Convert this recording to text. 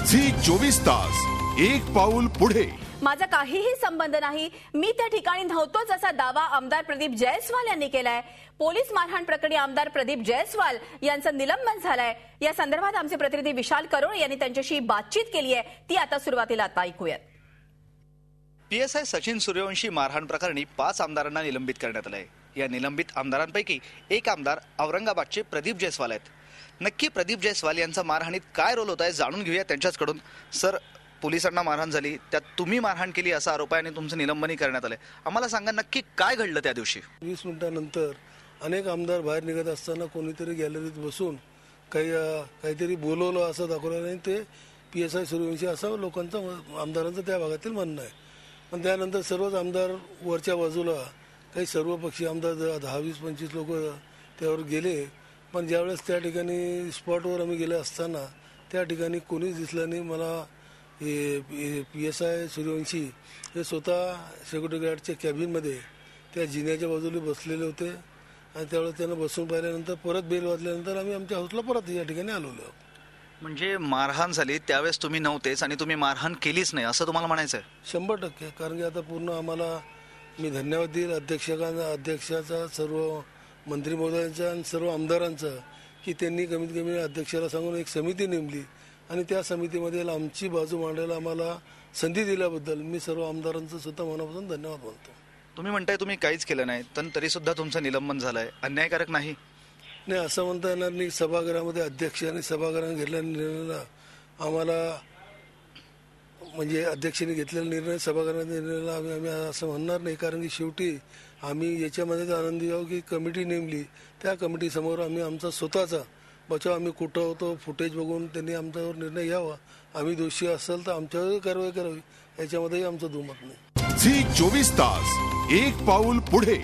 Zee 24 तास एक पाऊल पुढे। माझा काहीही संबंध नाही, मी त्या ठिकाणी नव्हतोच असा दावा आमदार प्रदीप जयस्वाल यांनी केलाय। पोलीस मारहाण प्रकरणी आमदार प्रदीप जयस्वाल यांचं निलंबन झालंय। या संदर्भात आमचे प्रतिनिधी विशाल करोळ यांनी त्यांच्याशी बातचीत केली आहे, ती आता सुरुवातीला ऐकूयात। पीएसआय सचिन सूर्यवंशी मारहाण प्रकरणी 5 आमदारांना निलंबित करण्यात आले। या निलंबित आमदारांपैकी एक आमदार औरंगाबादचे प्रदीप जयस्वाल आहेत। नक्की प्रदीप जयस्वाल यांचा मारहाणीत काय रोल होता आहे जाणून घेऊया त्यांच्याकडून। सर, पोलिसांना मारहाण झाली, त्यात तुम्ही मारहाण केली असा आरोप आहे आणि तुमचं निलंबनही करण्यात आले। आम्हाला सांगा नक्की काय घडलं त्या दिवशी। 20 मिनिटांनंतर अनेक आमदार बाहेर निघत असताना कोणीतरी गॅलरीत बसून काहीतरी बोलवलं असं दाखवलं नाही। ते पीएसआय सूर्यवंशी असं लोकांचं आमदारांचं त्या भागातील म्हणणं आहे। पण त्यानंतर सर्वच आमदार वरच्या बाजूला काही सर्वपक्षीय आमदार 10-20-25 लोक त्यावर गेले। पण ज्यावेळेस त्या ठिकाणी स्पॉटवर आम्ही गेले असताना त्या ठिकाणी कोणीच दिसलं नाही। मला पीएसआय सूर्यवंशी हे स्वतः सिक्युरिटी गार्डच्या कॅबिनमध्ये त्या जिन्याच्या बाजूला बसलेले होते आणि त्यावेळेस त्यांना बसून पाहिल्यानंतर परत बेल वाजल्यानंतर आम्ही आमच्या हाऊसला परत या ठिकाणी आलेलो। म्हणजे मारहाण झाली त्यावेळेस तुम्ही नव्हतेच आणि तुम्ही मारहाण केलीच नाही असं तुम्हाला म्हणायचं आहे? 100%। कारण की आता पूर्ण आम्हाला मी धन्यवाद देईल अध्यक्षाचा, सर्व मंत्री महोदयांचा आणि सर्व आमदारांचा की त्यांनी कमीत कमी अध्यक्षाला सांगून एक समिती नेमली आणि त्या समितीमध्ये आमची बाजू मांडायला आम्हाला संधी दिल्याबद्दल मी सर्व आमदारांचं सुद्धा मनापासून धन्यवाद मानतो। तुम्ही म्हणताय तुम्ही काहीच केलं नाही, पण तरी सुद्धा तुमचं निलंबन झालंय, अन्यायकारक नाही? नाही, असं म्हणता येणार नाही। सभागृहामध्ये अध्यक्ष आणि सभागृहाने घेतलेल्या निर्णयाला आम्हाला म्हणजे अध्यक्षांनी घेतलेला निर्णय सभागृहाच्या निर्णयाला आम्ही असं म्हणणार नाही। कारण की शेवटी आम्ही याच्यामध्येच आनंदी आहोत की कमिटी नेमली, त्या कमिटीसमोर आम्ही आमचा स्वतःचा बचाव आम्ही कुठं होतो फुटेज बघून त्यांनी आमच्यावर निर्णय घ्यावा। आम्ही दोषी असेल तर आमच्यावर कारवाई करावी, याच्यामध्येही आमचं दुमत नाही। झी 24 तास एक पाऊल पुढे।